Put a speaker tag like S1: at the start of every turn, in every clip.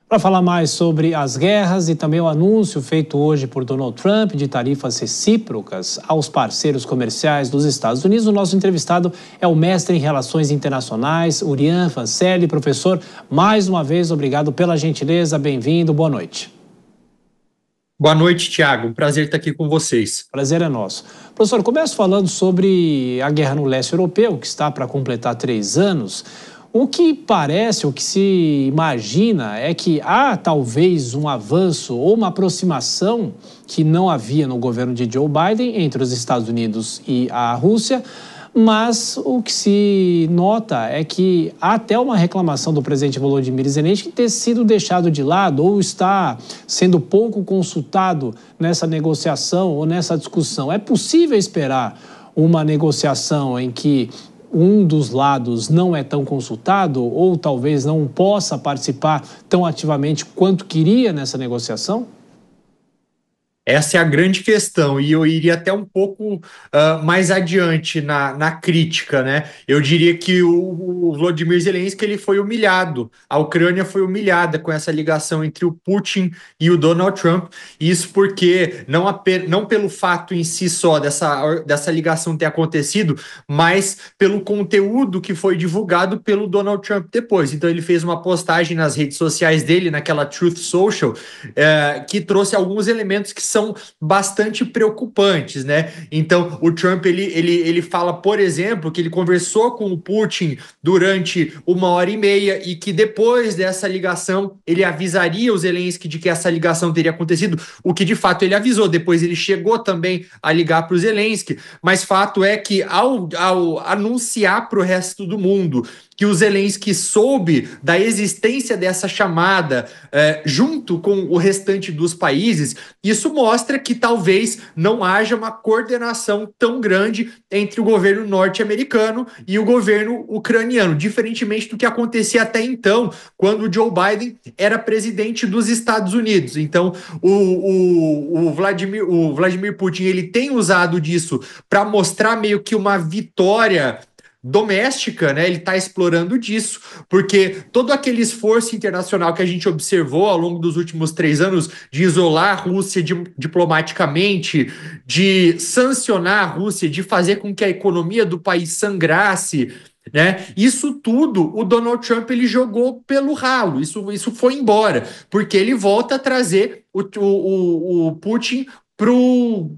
S1: Para falar mais sobre as guerras e também o anúncio feito hoje por Donald Trump de tarifas recíprocas aos parceiros comerciais dos Estados Unidos, o nosso entrevistado é o mestre em Relações Internacionais, Urian Fancelli. Professor, mais uma vez, obrigado pela gentileza, bem-vindo, boa noite.
S2: Boa noite, Tiago. Um prazer estar aqui com vocês.
S1: Prazer é nosso. Professor, começo falando sobre a guerra no leste europeu, que está para completar 3 anos. O que parece, o que se imagina é que há talvez um avanço ou uma aproximação que não havia no governo de Joe Biden entre os Estados Unidos e a Rússia, mas o que se nota é que há até uma reclamação do presidente Volodymyr Zelensky ter sido deixado de lado ou está sendo pouco consultado nessa negociação ou nessa discussão. É possível esperar uma negociação em que um dos lados não é tão consultado ou talvez não possa participar tão ativamente quanto queria nessa negociação?
S2: Essa é a grande questão, e eu iria até um pouco mais adiante na crítica, né? Eu diria que o Volodymyr Zelensky ele foi humilhado, a Ucrânia foi humilhada com essa ligação entre o Putin e o Donald Trump, isso porque não pelo fato em si só dessa ligação ter acontecido, mas pelo conteúdo que foi divulgado pelo Donald Trump depois. Então ele fez uma postagem nas redes sociais dele, naquela Truth Social, que trouxe alguns elementos que são bastante preocupantes, né? Então, o Trump, ele fala, por exemplo, que ele conversou com o Putin durante 1h30 e que depois dessa ligação ele avisaria o Zelensky de que essa ligação teria acontecido, o que de fato ele avisou. Depois ele chegou também a ligar para o Zelensky, mas fato é que ao anunciar para o resto do mundo que o Zelensky soube da existência dessa chamada junto com o restante dos países, isso mostra que talvez não haja uma coordenação tão grande entre o governo norte-americano e o governo ucraniano, diferentemente do que acontecia até então, quando o Joe Biden era presidente dos Estados Unidos. Então, o Vladimir Putin ele tem usado disso para mostrar meio que uma vitória doméstica, né? Ele está explorando disso, porque todo aquele esforço internacional que a gente observou ao longo dos últimos 3 anos de isolar a Rússia diplomaticamente, de sancionar a Rússia, de fazer com que a economia do país sangrasse, né? Isso tudo o Donald Trump ele jogou pelo ralo, isso foi embora, porque ele volta a trazer o Putin pro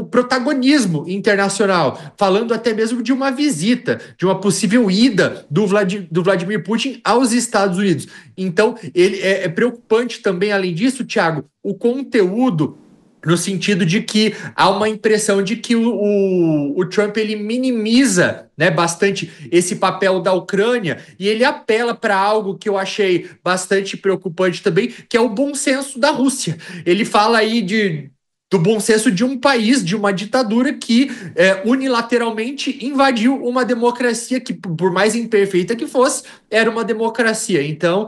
S2: protagonismo internacional, falando até mesmo de uma visita, de uma possível ida do Vladimir Putin aos Estados Unidos. Então, ele é preocupante também, além disso, Thiago, o conteúdo, no sentido de que há uma impressão de que o Trump ele minimiza, né, bastante esse papel da Ucrânia e ele apela para algo que eu achei bastante preocupante também, que é o bom senso da Rússia. Ele fala aí do bom senso de um país, de uma ditadura que unilateralmente invadiu uma democracia que, por mais imperfeita que fosse, era uma democracia. Então,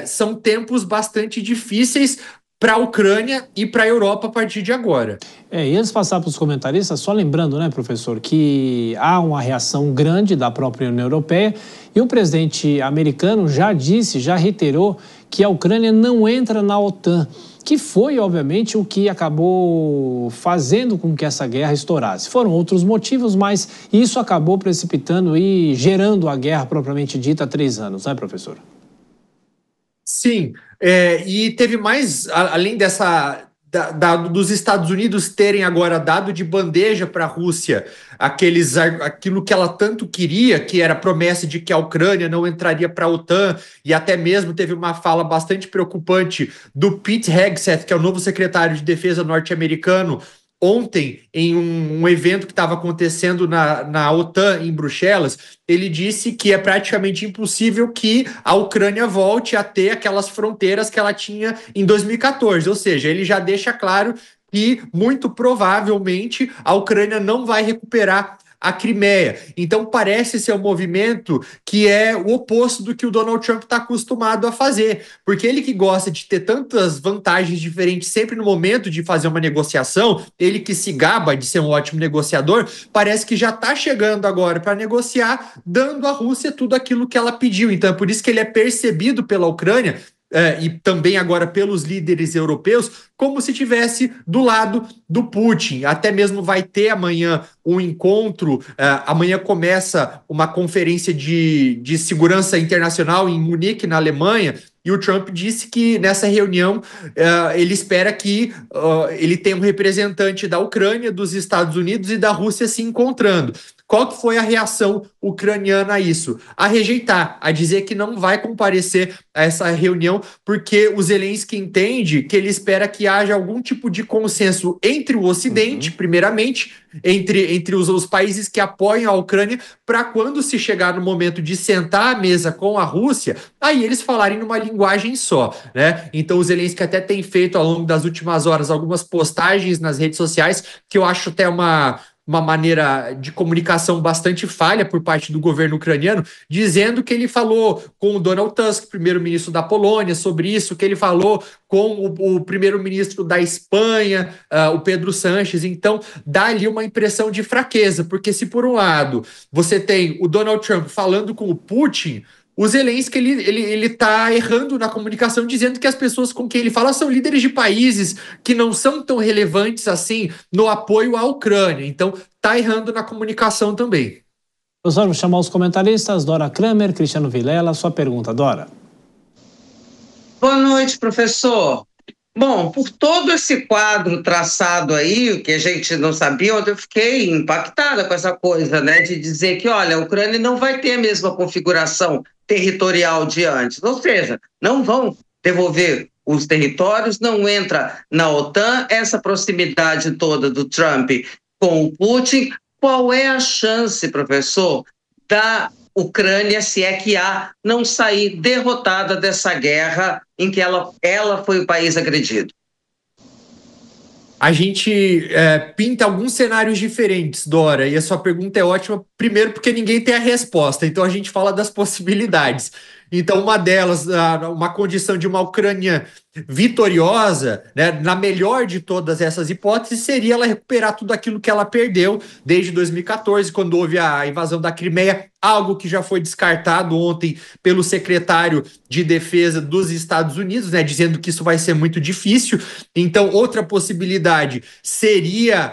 S2: são tempos bastante difíceis para a Ucrânia e para a Europa a partir de agora.
S1: E antes de passar para os comentaristas, só lembrando, né, professor, que há uma reação grande da própria União Europeia e o presidente americano já reiterou que a Ucrânia não entra na OTAN, que foi, obviamente, o que acabou fazendo com que essa guerra estourasse. Foram outros motivos, mas isso acabou precipitando e gerando a guerra propriamente dita há 3 anos, né, professor?
S2: Sim, e teve mais, além dos Estados Unidos terem agora dado de bandeja para a Rússia aquilo que ela tanto queria, que era a promessa de que a Ucrânia não entraria para a OTAN, e até mesmo teve uma fala bastante preocupante do Pete Hegseth, que é o novo secretário de defesa norte-americano, ontem, em um evento que estava acontecendo na OTAN em Bruxelas. Ele disse que é praticamente impossível que a Ucrânia volte a ter aquelas fronteiras que ela tinha em 2014, ou seja, ele já deixa claro que, muito provavelmente, a Ucrânia não vai recuperar a Crimeia. Então parece ser um movimento que é o oposto do que o Donald Trump está acostumado a fazer, porque ele que gosta de ter tantas vantagens diferentes sempre no momento de fazer uma negociação, ele que se gaba de ser um ótimo negociador, parece que já está chegando agora para negociar, dando à Rússia tudo aquilo que ela pediu. Então é por isso que ele é percebido pela Ucrânia e também agora pelos líderes europeus, como se tivesse do lado do Putin. Até mesmo vai ter amanhã um encontro, amanhã começa uma conferência de segurança internacional em Munique, na Alemanha, e o Trump disse que nessa reunião ele espera que ele tenha um representante da Ucrânia, dos Estados Unidos e da Rússia se encontrando. Qual que foi a reação ucraniana a isso? A rejeitar, a dizer que não vai comparecer a essa reunião, porque o Zelensky entende que ele espera que haja algum tipo de consenso entre o Ocidente, primeiramente, entre os países que apoiam a Ucrânia, para quando se chegar no momento de sentar à mesa com a Rússia, aí eles falarem numa linguagem só, né? Então o Zelensky até tem feito ao longo das últimas horas algumas postagens nas redes sociais que eu acho até uma maneira de comunicação bastante falha por parte do governo ucraniano, dizendo que ele falou com o Donald Tusk, primeiro-ministro da Polônia, sobre isso, que ele falou com o primeiro-ministro da Espanha, o Pedro Sánchez. Então, dá ali uma impressão de fraqueza, porque se por um lado você tem o Donald Trump falando com o Putin, o Zelensky ele tá errando na comunicação, dizendo que as pessoas com quem ele fala são líderes de países que não são tão relevantes assim no apoio à Ucrânia. Então, tá errando na comunicação também.
S1: Professor, vou chamar os comentaristas, Dora Kramer, Cristiano Vilela. Sua pergunta, Dora.
S3: Boa noite, professor. Bom, por todo esse quadro traçado aí, que a gente não sabia, eu fiquei impactada com essa coisa, né, de dizer que, olha, a Ucrânia não vai ter a mesma configuração territorial de antes, ou seja, não vão devolver os territórios, não entra na OTAN, essa proximidade toda do Trump com o Putin. Qual é a chance, professor, da Ucrânia, se é que há, não sair derrotada dessa guerra em que ela foi o país agredido?
S2: A gente pinta alguns cenários diferentes, Dora, e a sua pergunta é ótima, primeiro porque ninguém tem a resposta, então a gente fala das possibilidades. Então, uma delas, uma condição de uma Ucrânia vitoriosa, né, na melhor de todas essas hipóteses, seria ela recuperar tudo aquilo que ela perdeu desde 2014, quando houve a invasão da Crimeia, algo que já foi descartado ontem pelo secretário de Defesa dos Estados Unidos, né, dizendo que isso vai ser muito difícil. Então, outra possibilidade seria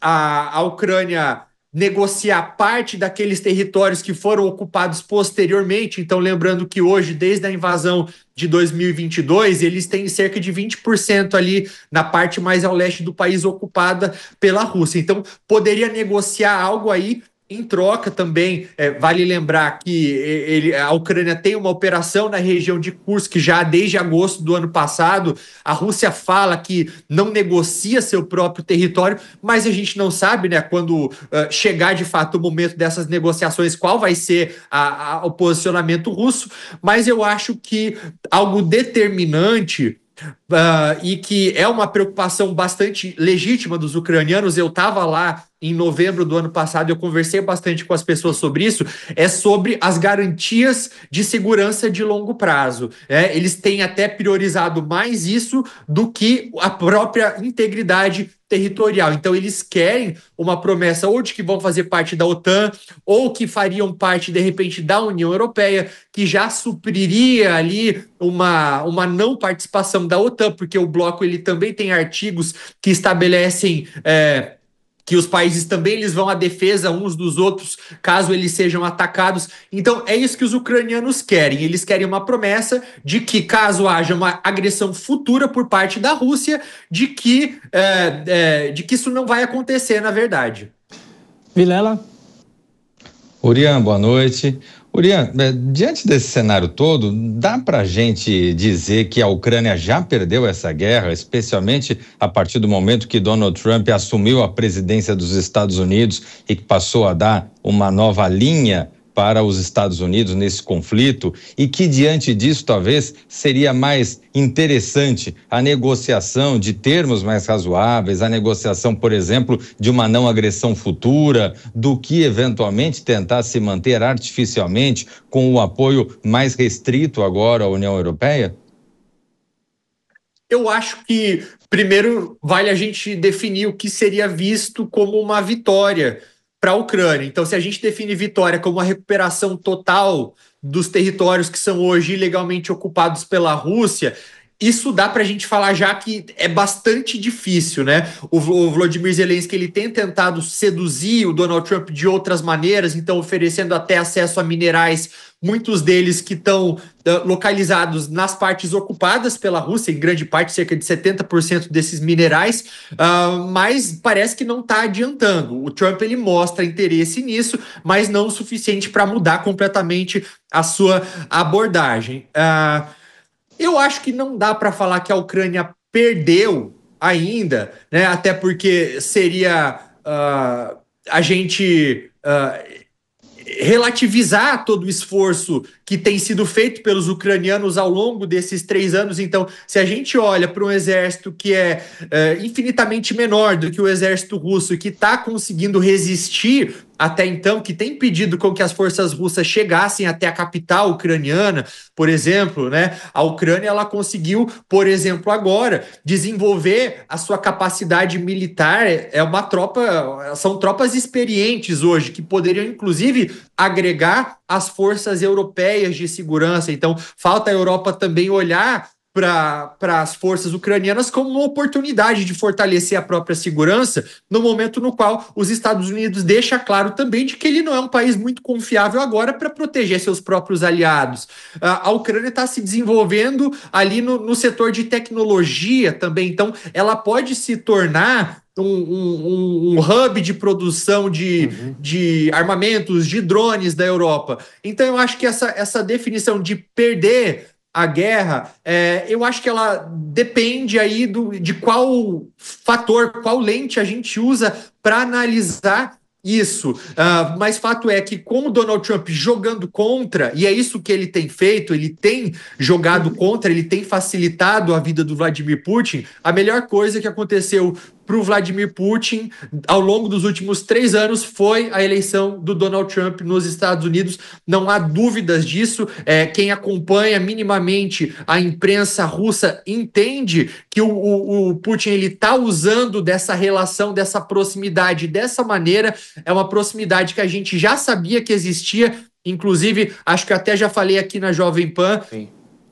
S2: a Ucrânia negociar parte daqueles territórios que foram ocupados posteriormente. Então, lembrando que hoje, desde a invasão de 2022, eles têm cerca de 20% ali na parte mais ao leste do país ocupada pela Rússia. Então, poderia negociar algo aí. Em troca também, vale lembrar que a Ucrânia tem uma operação na região de Kursk já desde agosto do ano passado. A Rússia fala que não negocia seu próprio território, mas a gente não sabe, né, quando chegar de fato o momento dessas negociações, qual vai ser o posicionamento russo. Mas eu acho que algo determinante e que é uma preocupação bastante legítima dos ucranianos. Eu estava lá em novembro do ano passado, eu conversei bastante com as pessoas sobre isso, é sobre as garantias de segurança de longo prazo. Eles têm até priorizado mais isso do que a própria integridade territorial. Então, eles querem uma promessa ou de que vão fazer parte da OTAN, ou que fariam parte, de repente, da União Europeia, que já supriria ali uma não participação da OTAN, porque o bloco ele também tem artigos que estabelecem que os países também eles vão à defesa uns dos outros caso eles sejam atacados. Então é isso que os ucranianos querem. Eles querem uma promessa de que caso haja uma agressão futura por parte da Rússia, de que isso não vai acontecer na verdade.
S1: Vilela.
S4: Urian, boa noite. Urian, diante desse cenário todo, dá para a gente dizer que a Ucrânia já perdeu essa guerra, especialmente a partir do momento que Donald Trump assumiu a presidência dos Estados Unidos e que passou a dar uma nova linha para os Estados Unidos nesse conflito, e que diante disso talvez seria mais interessante a negociação de termos mais razoáveis, a negociação, por exemplo, de uma não agressão futura, do que eventualmente tentar se manter artificialmente com o apoio mais restrito agora à União Europeia?
S2: Eu acho que primeiro vale a gente definir o que seria visto como uma vitória para a Ucrânia. Então, se a gente define vitória como a recuperação total dos territórios que são hoje ilegalmente ocupados pela Rússia, isso dá para a gente falar já que é bastante difícil, né? O Volodymyr Zelensky ele tem tentado seduzir o Donald Trump de outras maneiras, então oferecendo até acesso a minerais, muitos deles que estão localizados nas partes ocupadas pela Rússia, em grande parte, cerca de 70% desses minerais, mas parece que não está adiantando. O Trump ele mostra interesse nisso, mas não o suficiente para mudar completamente a sua abordagem. Eu acho que não dá para falar que a Ucrânia perdeu ainda, né? Até porque seria a gente relativizar todo o esforço que tem sido feito pelos ucranianos ao longo desses 3 anos. Então, se a gente olha para um exército que é infinitamente menor do que o exército russo e que está conseguindo resistir até então, que tem impedido com que as forças russas chegassem até a capital ucraniana, por exemplo, né? A Ucrânia ela conseguiu, por exemplo, agora desenvolver a sua capacidade militar. São tropas experientes hoje que poderiam inclusive agregar as forças europeias de segurança. Então, falta a Europa também olhar para as forças ucranianas como uma oportunidade de fortalecer a própria segurança no momento no qual os Estados Unidos deixa claro também de que ele não é um país muito confiável agora para proteger seus próprios aliados. A Ucrânia está se desenvolvendo ali no setor de tecnologia também, então ela pode se tornar um hub de produção de armamentos, de drones da Europa. Então eu acho que essa definição de perder a guerra, eu acho que ela depende aí de qual fator, qual lente a gente usa para analisar isso. Mas fato é que com o Donald Trump jogando contra, e é isso que ele tem feito, ele tem jogado contra, ele tem facilitado a vida do Vladimir Putin, a melhor coisa que aconteceu para o Vladimir Putin ao longo dos últimos 3 anos foi a eleição do Donald Trump nos Estados Unidos. Não há dúvidas disso. Quem acompanha minimamente a imprensa russa entende que o Putin ele está usando dessa relação, dessa proximidade dessa maneira. É uma proximidade que a gente já sabia que existia. Inclusive, acho que até já falei aqui na Jovem Pan. Sim.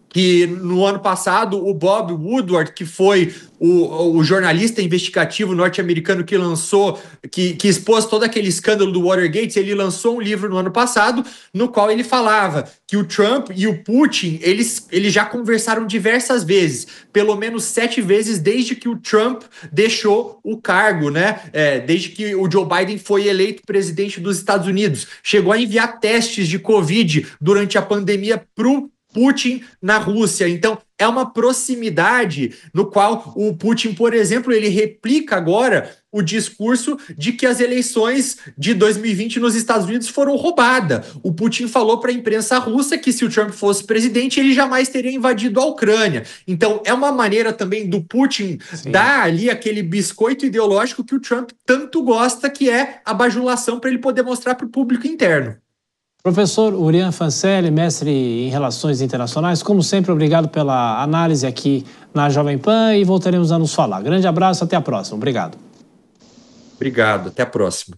S2: Que no ano passado o Bob Woodward, que foi o jornalista investigativo norte-americano que expôs todo aquele escândalo do Watergate, ele lançou um livro no ano passado no qual ele falava que o Trump e o Putin, eles já conversaram diversas vezes, pelo menos 7 vezes desde que o Trump deixou o cargo, né? Desde que o Joe Biden foi eleito presidente dos Estados Unidos. Chegou a enviar testes de Covid durante a pandemia para o Putin na Rússia. Então, é uma proximidade no qual o Putin, por exemplo, ele replica agora o discurso de que as eleições de 2020 nos Estados Unidos foram roubadas. O Putin falou para a imprensa russa que se o Trump fosse presidente, ele jamais teria invadido a Ucrânia. Então, é uma maneira também do Putin dar ali aquele biscoito ideológico que o Trump tanto gosta, que é a bajulação para ele poder mostrar para o público interno.
S1: Professor Urian Fancelli, mestre em Relações Internacionais, como sempre, obrigado pela análise aqui na Jovem Pan e voltaremos a nos falar. Grande abraço, até a próxima. Obrigado.
S2: Obrigado, até a próxima.